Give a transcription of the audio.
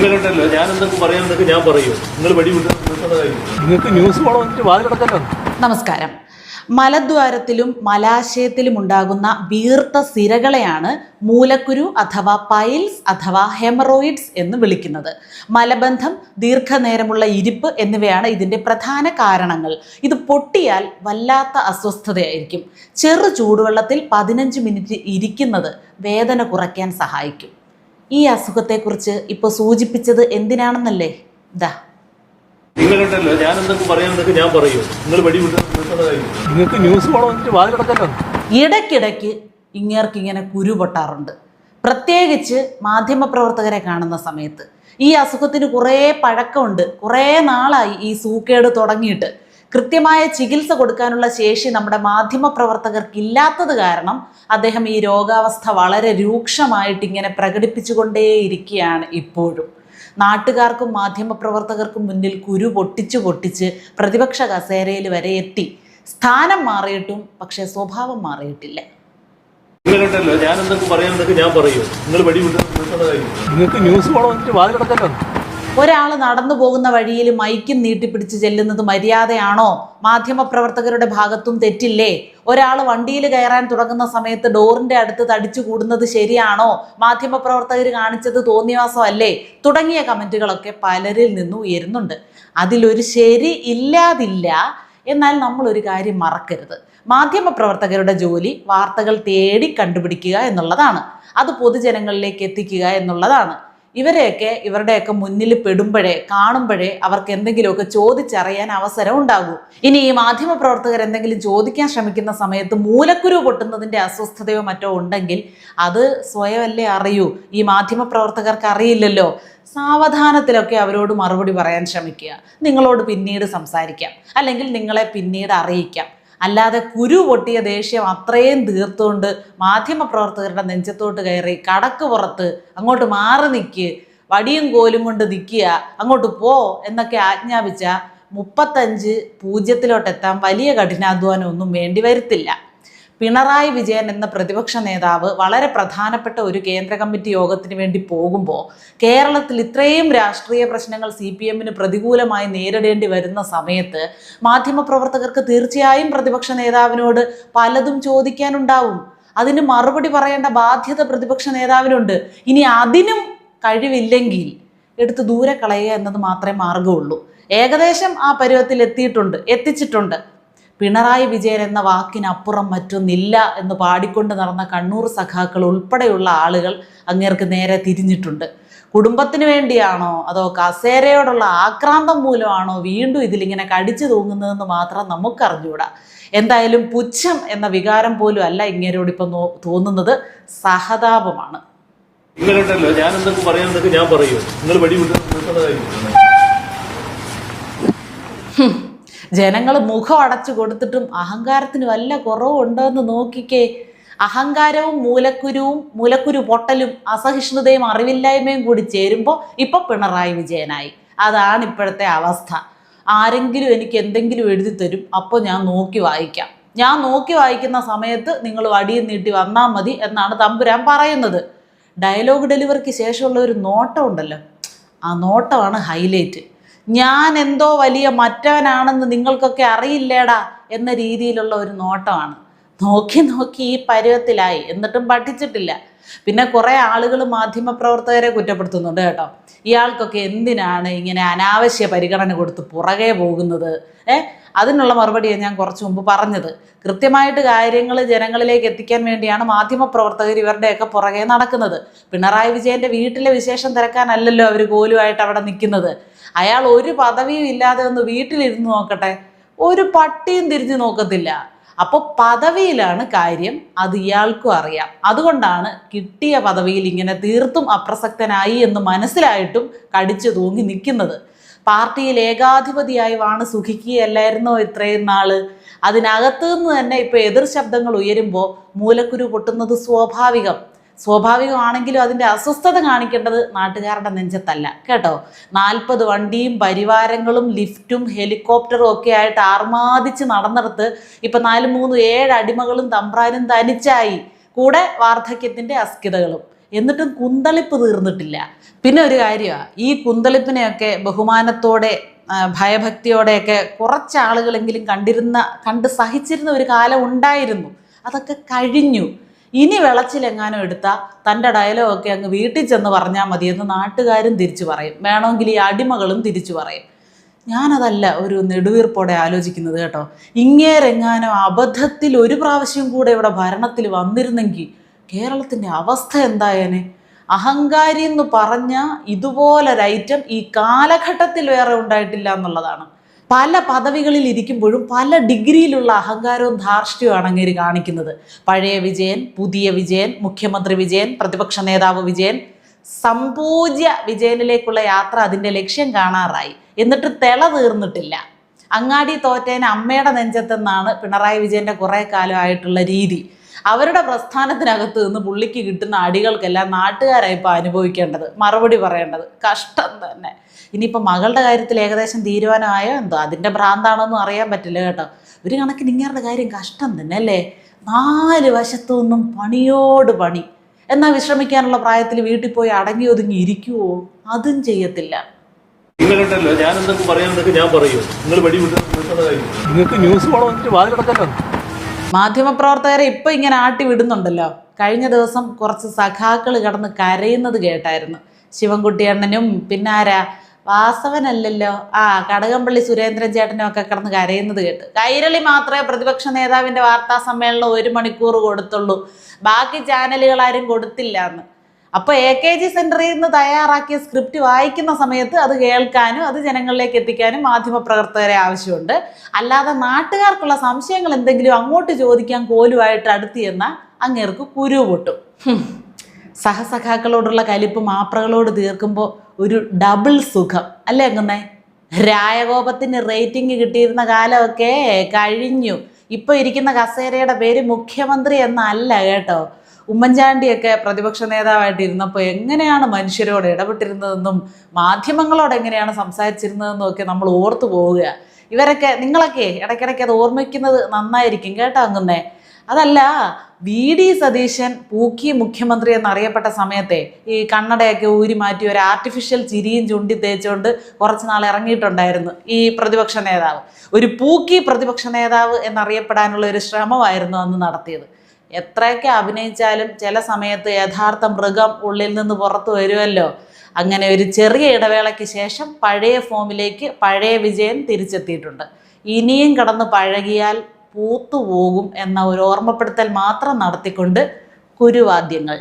നിങ്ങൾ കണ്ടല്ലോ ഞാൻ എന്തൊക്കെ പറയാമെന്നൊക്കെ ഞാൻ പറയൂ. നിങ്ങൾ വടി നിങ്ങൾക്ക് ന്യൂസ് പോകണം വാതിലടക്കല്ലോ. നമസ്കാരം. മലദ്വാരത്തിലും മലാശയത്തിലും ഉണ്ടാകുന്ന വീർത്ത സിരകളെയാണ് മൂലക്കുരു അഥവാ പൈൽസ് അഥവാ ഹെമറോയിഡ്സ് എന്ന് വിളിക്കുന്നത്. മലബന്ധം, ദീർഘനേരമുള്ള ഇരിപ്പ് എന്നിവയാണ് ഇതിൻ്റെ പ്രധാന കാരണങ്ങൾ. ഇത് പൊട്ടിയാൽ വല്ലാത്ത അസ്വസ്ഥതയായിരിക്കും. ചെറു ചൂടുവെള്ളത്തിൽ 15 മിനിറ്റ് ഇരിക്കുന്നത് വേദന കുറയ്ക്കാൻ സഹായിക്കും. ഈ അസുഖത്തെക്കുറിച്ച് ഇപ്പോൾ സൂചിപ്പിച്ചത് എന്തിനാണെന്നല്ലേ? നിങ്ങൾ കണ്ടല്ലോ ഞാൻ എന്തൊക്കെ പറയാമെന്നൊക്കെ ഞാൻ പറയൂ. നിങ്ങൾ വടി നിങ്ങൾക്ക് ന്യൂസ് പോകണം വാതിലടക്കല്ലോ. ഇടയ്ക്കിടയ്ക്ക് ഇങ്ങനെ കുരു പൊട്ടാറുണ്ട്, പ്രത്യേകിച്ച് മാധ്യമപ്രവർത്തകരെ കാണുന്ന സമയത്ത്. ഈ അസുഖത്തിന് കുറേ പഴക്കമുണ്ട്, കുറേ നാളായി ഈ സൂക്കേട് തുടങ്ങിയിട്ട്. കൃത്യമായ ചികിത്സ കൊടുക്കാനുള്ള ശേഷി നമ്മുടെ മാധ്യമപ്രവർത്തകർക്കില്ലാത്തത് കാരണം അദ്ദേഹം ഈ രോഗാവസ്ഥ വളരെ രൂക്ഷമായിട്ട് ഇങ്ങനെ പ്രകടിപ്പിച്ചുകൊണ്ടേയിരിക്കുകയാണ് ഇപ്പോഴും. നാട്ടുകാർക്കും മാധ്യമപ്രവർത്തകർക്കും മുന്നിൽ കുരു പൊട്ടിച്ച് പ്രതിപക്ഷ കസേരയിൽ വരെ എത്തി. സ്ഥാനം മാറിയിട്ടും പക്ഷേ സ്വഭാവം മാറിയിട്ടില്ല. നിങ്ങൾ കണ്ടല്ലോ ഞാൻ എന്തൊക്കെ പറയാമെന്നൊക്കെ ഞാൻ പറയൂ. നിങ്ങൾ വടി നിങ്ങൾക്ക് ന്യൂസ് പോകണം വാതിലടക്കല്ലോ. ഒരാൾ നടന്നു പോകുന്ന വഴിയിൽ മൈക്കും നീട്ടിപ്പിടിച്ച് ചെല്ലുന്നത് മര്യാദയാണോ? മാധ്യമപ്രവർത്തകരുടെ ഭാഗത്തും തെറ്റില്ലേ? ഒരാൾ വണ്ടിയിൽ കയറാൻ തുടങ്ങുന്ന സമയത്ത് ഡോറിന്റെ അടുത്ത് തടിച്ചു കൂടുന്നത് ശരിയാണോ? മാധ്യമപ്രവർത്തകർ കാണിച്ചത് തോന്നിവാസം അല്ലേ? തുടങ്ങിയ കമന്റുകളൊക്കെ പലരിൽ നിന്നും ഉയരുന്നുണ്ട്. അതിലൊരു ശരി ഇല്ലാതില്ല. എന്നാൽ നമ്മളൊരു കാര്യം മറക്കരുത്. മാധ്യമപ്രവർത്തകരുടെ ജോലി വാർത്തകൾ തേടി കണ്ടുപിടിക്കുക എന്നുള്ളതാണ്. അത് പൊതുജനങ്ങളിലേക്ക് എത്തിക്കുക എന്നുള്ളതാണ്. ഇവരുടെയൊക്കെ മുന്നിൽ കാണുമ്പോഴേ അവർക്ക് എന്തെങ്കിലുമൊക്കെ ചോദിച്ചറിയാൻ അവസരം ഉണ്ടാകൂ. ഇനി ഈ മാധ്യമപ്രവർത്തകർ എന്തെങ്കിലും ചോദിക്കാൻ ശ്രമിക്കുന്ന സമയത്ത് മൂലക്കുരു പൊട്ടുന്നതിൻ്റെ അസ്വസ്ഥതയോ മറ്റോ ഉണ്ടെങ്കിൽ അത് സ്വയമല്ലേ അറിയൂ. ഈ മാധ്യമപ്രവർത്തകർക്ക് അറിയില്ലല്ലോ. സാവധാനത്തിലൊക്കെ അവരോട് മറുപടി പറയാൻ ശ്രമിക്കുക. നിങ്ങളോട് പിന്നീട് സംസാരിക്കാം, അല്ലെങ്കിൽ നിങ്ങളെ പിന്നീട് അറിയിക്കാം. അല്ലാതെ കുരു പൊട്ടിയ ദേഷ്യം അത്രയും തീർത്തുകൊണ്ട് മാധ്യമപ്രവർത്തകരുടെ നെഞ്ചത്തോട്ട് കയറി കടക്ക് പുറത്ത് അങ്ങോട്ട് മാറി നിൽക്ക്, വടിയും കോലും കൊണ്ട് നിൽക്കുക, അങ്ങോട്ട് പോ എന്നൊക്കെ ആജ്ഞാപിച്ച 35-0 വലിയ കഠിനാധ്വാനം ഒന്നും വേണ്ടി വരത്തില്ല. പിണറായി വിജയൻ എന്ന പ്രതിപക്ഷ നേതാവ് വളരെ പ്രധാനപ്പെട്ട ഒരു കേന്ദ്ര കമ്മിറ്റി യോഗത്തിന് വേണ്ടി പോകുമ്പോൾ കേരളത്തിൽ ഇത്രയും രാഷ്ട്രീയ പ്രശ്നങ്ങൾ CPM-ന് പ്രതികൂലമായി നേരിടേണ്ടി വരുന്ന സമയത്ത് മാധ്യമപ്രവർത്തകർക്ക് തീർച്ചയായും പ്രതിപക്ഷ നേതാവിനോട് പലതും ചോദിക്കാനുണ്ടാവും. അതിന് മറുപടി പറയേണ്ട ബാധ്യത പ്രതിപക്ഷ നേതാവിനുണ്ട്. ഇനി അതിനും കഴിവില്ലെങ്കിൽ എടുത്ത് ദൂരെ കളയുക എന്നത് മാത്രമേ മാർഗമുള്ളൂ. ഏകദേശം ആ പരുവത്തിൽ എത്തിച്ചിട്ടുണ്ട്. പിണറായി വിജയൻ എന്ന വാക്കിനപ്പുറം മറ്റൊന്നില്ല എന്ന് പാടിക്കൊണ്ട് നടന്ന കണ്ണൂർ സഖാക്കൾ ഉൾപ്പെടെയുള്ള ആളുകൾ അങ്ങേർക്ക് നേരെ തിരിഞ്ഞിട്ടുണ്ട്. കുടുംബത്തിന് വേണ്ടിയാണോ അതോ കസേരയോടുള്ള ആക്രാന്തം മൂലമാണോ വീണ്ടും ഇതിലിങ്ങനെ കടിച്ചു തൂങ്ങുന്നതെന്ന് മാത്രം നമുക്കറിഞ്ഞൂടാ. എന്തായാലും പുച്ഛം എന്ന വികാരം പോലും അല്ല ഇങ്ങേരോട് ഇപ്പം തോന്നുന്നത്, സഹതാപമാണ്. നിങ്ങൾ കണ്ടല്ലോ ഞാൻ എന്തൊക്കെ പറയാമെന്നൊക്കെ ഞാൻ പറയൂ. നിങ്ങൾ വടി ജനങ്ങൾ മുഖം അടച്ചു കൊടുത്തിട്ടും അഹങ്കാരത്തിന് വല്ല കുറവുണ്ടോ എന്ന് നോക്കിക്കേ. അഹങ്കാരവും മൂലക്കുരു പൊട്ടലും അസഹിഷ്ണുതയും അറിവില്ലായ്മയും കൂടി ചേരുമ്പോൾ ഇപ്പൊ പിണറായി വിജയനായി. അതാണ് ഇപ്പോഴത്തെ അവസ്ഥ. ആരെങ്കിലും എനിക്ക് എന്തെങ്കിലും എഴുതി തരും, അപ്പോൾ ഞാൻ നോക്കി വായിക്കാം. ഞാൻ നോക്കി വായിക്കുന്ന സമയത്ത് നിങ്ങൾ വടിയും നീട്ടി വന്നാൽ മതി എന്നാണ് തമ്പുരാൻ പറയുന്നത്. ഡയലോഗ് ഡെലിവറിക്ക് ശേഷമുള്ള ഒരു നോട്ടം ഉണ്ടല്ലോ, ആ നോട്ടമാണ് ഹൈലൈറ്റ്. ഞാൻ എന്തോ വലിയ മറ്റവനാണെന്ന് നിങ്ങൾക്കൊക്കെ അറിയില്ലേടാ എന്ന രീതിയിലുള്ള ഒരു നോട്ടമാണ്. നോക്കി ഈ പരുവത്തിലായി, എന്നിട്ടും പഠിച്ചിട്ടില്ല. പിന്നെ കുറേ ആളുകൾ മാധ്യമപ്രവർത്തകരെ കുറ്റപ്പെടുത്തുന്നുണ്ട് കേട്ടോ. ഇയാൾക്കൊക്കെ എന്തിനാണ് ഇങ്ങനെ അനാവശ്യ പരിഗണന കൊടുത്ത് പുറകെ പോകുന്നത്? അതിനുള്ള മറുപടിയാണ് ഞാൻ കുറച്ച് മുമ്പ് പറഞ്ഞത്. കൃത്യമായിട്ട് കാര്യങ്ങൾ ജനങ്ങളിലേക്ക് എത്തിക്കാൻ വേണ്ടിയാണ് മാധ്യമപ്രവർത്തകർ ഇവരുടെയൊക്കെ പുറകെ നടക്കുന്നത്. പിണറായി വിജയൻ്റെ വീട്ടിലെ വിശേഷം തിരക്കാനല്ലല്ലോ അവർ കോലുമായിട്ട് അവിടെ നിൽക്കുന്നത്. അയാൾ ഒരു പദവിയും ഇല്ലാതെ ഒന്ന് വീട്ടിലിരുന്ന് നോക്കട്ടെ, ഒരു പട്ടിയും തിരിഞ്ഞു നോക്കത്തില്ല. അപ്പോൾ പദവിയിലാണ് കാര്യം, അത് ഇയാൾക്കും അറിയാം. അതുകൊണ്ടാണ് കിട്ടിയ പദവിയിൽ ഇങ്ങനെ തീർത്തും അപ്രസക്തനായി എന്ന് മനസ്സിലായിട്ടും കടിച്ചു തൂങ്ങി നിൽക്കുന്നത്. പാർട്ടിയിൽ ഏകാധിപതിയായി വാണ് സുഖിക്കുകയല്ലായിരുന്നോ ഇത്രയും നാള്? അതിനകത്ത് നിന്ന് തന്നെ ഇപ്പോൾ എതിർ ശബ്ദങ്ങൾ ഉയരുമ്പോൾ മൂലക്കുരു പൊട്ടുന്നത് സ്വാഭാവികമാണെങ്കിലും അതിൻ്റെ അസ്വസ്ഥത കാണിക്കേണ്ടത് നാട്ടുകാരുടെ നെഞ്ചത്തല്ല കേട്ടോ. 40 വണ്ടിയും പരിവാരങ്ങളും ലിഫ്റ്റും ഹെലികോപ്റ്ററും ഒക്കെ ആയിട്ട് ആർമാദിച്ച് നടന്നിടത്ത് ഇപ്പം 4-3-7 അടിമകളും തമ്പ്രാനും തനിച്ചായി. കൂടെ വാർദ്ധക്യത്തിൻ്റെ അസ്കിതകളും. എന്നിട്ടും കുന്തളിപ്പ് തീർന്നിട്ടില്ല. പിന്നെ ഒരു കാര്യമാണ്, ഈ കുന്തളിപ്പിനെയൊക്കെ ബഹുമാനത്തോടെ ഭയഭക്തിയോടെയൊക്കെ കുറച്ചാളുകളെങ്കിലും കണ്ട് സഹിച്ചിരുന്ന ഒരു കാലം ഉണ്ടായിരുന്നു. അതൊക്കെ കഴിഞ്ഞു. ഇനി വിളച്ചിലെങ്ങാനും എടുത്താൽ തൻ്റെ ഡയലോഗൊക്കെ അങ്ങ് വീട്ടിൽ ചെന്ന് പറഞ്ഞാൽ മതിയെന്ന് നാട്ടുകാരും തിരിച്ചു പറയും, വേണമെങ്കിൽ ഈ അടിമകളും തിരിച്ചു പറയും. ഞാനതല്ല ഒരു നെടുവീർപ്പോടെ ആലോചിക്കുന്നത് കേട്ടോ. ഇങ്ങേരെങ്ങാനും അബദ്ധത്തിൽ ഒരു പ്രാവശ്യം കൂടെ ഇവിടെ ഭരണത്തിൽ വന്നിരുന്നെങ്കിൽ കേരളത്തിൻ്റെ അവസ്ഥ എന്തായേനെ? അഹങ്കാരി എന്ന് പറഞ്ഞ ഇതുപോലൊരൈറ്റം ഈ കാലഘട്ടത്തിൽ വേറെ ഉണ്ടായിട്ടില്ല എന്നുള്ളതാണ്. പല പദവികളിൽ ഇരിക്കുമ്പോഴും പല ഡിഗ്രിയിലുള്ള അഹങ്കാരവും ധാർഷ്ട്യവുമാണ് അങ്ങേര് കാണിക്കുന്നത്. പഴയ വിജയൻ, പുതിയ വിജയൻ, മുഖ്യമന്ത്രി വിജയൻ, പ്രതിപക്ഷ നേതാവ് വിജയൻ, സംപൂജ്യ വിജയനിലേക്കുള്ള യാത്ര അതിൻ്റെ ലക്ഷ്യം കാണാറായി. എന്നിട്ട് തിള തീർന്നിട്ടില്ല. അങ്ങാടി തോറ്റേന് അമ്മയുടെ നെഞ്ചത്തെന്നാണ് പിണറായി വിജയൻ്റെ കുറേ കാലമായിട്ടുള്ള രീതി. അവരുടെ പ്രസ്ഥാനത്തിനകത്ത് നിന്ന് പുള്ളിക്ക് കിട്ടുന്ന അടികൾക്കെല്ലാം നാട്ടുകാരായി ഇപ്പോൾ അനുഭവിക്കേണ്ടത്, മറുപടി പറയേണ്ടത്. കഷ്ടം തന്നെ. ഇനിയിപ്പോൾ മകളുടെ കാര്യത്തിൽ ഏകദേശം തീരുമാനമായോ എന്തോ, അതിൻ്റെ ഭ്രാന്താണോന്നും അറിയാൻ പറ്റില്ല കേട്ടോ. ഒരു കണക്കിന് ഇങ്ങേരുടെ കാര്യം കഷ്ടം തന്നെ അല്ലേ? 4 വശത്തു നിന്നും പണിയോട് പണി. എന്നാൽ വിശ്രമിക്കാനുള്ള പ്രായത്തിൽ വീട്ടിൽ പോയി അടങ്ങി ഒതുങ്ങി ഇരിക്കുവോ? അതും ചെയ്യത്തില്ല. നിങ്ങളുണ്ടല്ലോ, ഞാൻ എന്തൊക്കെ പറയാമെന്നൊക്കെ ഞാൻ പറയൂ. നിങ്ങൾ വെടി വിട്ട് നിങ്ങൾക്ക് ന്യൂസ് പോകണം വന്നിട്ട് വാതിലടക്കല്ലോ. മാധ്യമപ്രവർത്തകരെ ഇപ്പം ഇങ്ങനെ ആട്ടി വിടുന്നുണ്ടല്ലോ. കഴിഞ്ഞ ദിവസം കുറച്ച് സഖാക്കൾ കിടന്ന് കരയുന്നത് കേട്ടായിരുന്നു. ശിവൻകുട്ടിയണ്ണനും പിന്നാരാ വാസവനല്ലല്ലോ, കടകംപള്ളി സുരേന്ദ്രൻ ചേട്ടനും ഒക്കെ കിടന്ന് കരയുന്നത് കേട്ട്. കൈരളി മാത്രമേ പ്രതിപക്ഷ നേതാവിൻ്റെ വാർത്താ സമ്മേളനം 1 മണിക്കൂർ കൊടുത്തുള്ളൂ, ബാക്കി ചാനലുകളാരും കൊടുത്തില്ല എന്ന്. അപ്പോൾ AKG സെൻറ്ററിൽ നിന്ന് തയ്യാറാക്കിയ സ്ക്രിപ്റ്റ് വായിക്കുന്ന സമയത്ത് അത് കേൾക്കാനും അത് ജനങ്ങളിലേക്ക് എത്തിക്കാനും മാധ്യമപ്രവർത്തകരെ ആവശ്യമുണ്ട്. അല്ലാതെ നാട്ടുകാർക്കുള്ള സംശയങ്ങൾ എന്തെങ്കിലും അങ്ങോട്ട് ചോദിക്കാൻ കോലുമായിട്ട് അടുത്ത് ചെന്നാൽ അങ്ങേർക്ക് കുരു പൊട്ടും. സഹസഖാക്കളോടുള്ള കലിപ്പ് മാപ്രകളോട് തീർക്കുമ്പോൾ ഒരു ഡബിൾ സുഖം അല്ലേ അങ്ങനെ? രായകോപത്തിന് റേറ്റിംഗ് കിട്ടിയിരുന്ന കാലമൊക്കെ കഴിഞ്ഞു. ഇപ്പോൾ ഇരിക്കുന്ന കസേരയുടെ പേര് മുഖ്യമന്ത്രി എന്നല്ല കേട്ടോ. ഉമ്മൻചാണ്ടിയൊക്കെ പ്രതിപക്ഷ നേതാവായിട്ട് ഇരുന്നപ്പോൾ എങ്ങനെയാണ് മനുഷ്യരോട് ഇടപെട്ടിരുന്നതെന്നും മാധ്യമങ്ങളോട് എങ്ങനെയാണ് സംസാരിച്ചിരുന്നതെന്നും ഒക്കെ നമ്മൾ ഓർത്തു പോവുക. ഇവരൊക്കെ നിങ്ങളൊക്കെ ഇടയ്ക്കിടയ്ക്ക് അത് ഓർമ്മിക്കുന്നത് നന്നായിരിക്കും കേട്ടോ അങ്ങുന്നേ. അതല്ല, VD സതീശൻ പൂക്കി മുഖ്യമന്ത്രി എന്നറിയപ്പെട്ട സമയത്തെ ഈ കണ്ണടയൊക്കെ ഊരി മാറ്റി ഒരു ആർട്ടിഫിഷ്യൽ ചിരിയും ചുണ്ടി തേച്ചുകൊണ്ട് കുറച്ച് നാൾ ഇറങ്ങിയിട്ടുണ്ടായിരുന്നു ഈ പ്രതിപക്ഷ നേതാവ്. ഒരു പൂക്കി പ്രതിപക്ഷ നേതാവ് എന്നറിയപ്പെടാനുള്ള ഒരു ശ്രമമായിരുന്നു അന്ന് നടത്തിയത്. എത്രയൊക്കെ അഭിനയിച്ചാലും ചില സമയത്ത് യഥാർത്ഥ മൃഗം ഉള്ളിൽ നിന്ന് പുറത്തു വരുമല്ലോ. അങ്ങനെ ഒരു ചെറിയ ഇടവേളയ്ക്ക് ശേഷം പഴയ ഫോമിലേക്ക് പഴയ വിജയൻ തിരിച്ചെത്തിയിട്ടുണ്ട്. ഇനിയും കടന്ന് പഴകിയാൽ പൂത്തുപോകും എന്ന ഒരു ഓർമ്മപ്പെടുത്തൽ മാത്രം നടത്തിക്കൊണ്ട് കുരുവാദ്യങ്ങൾ.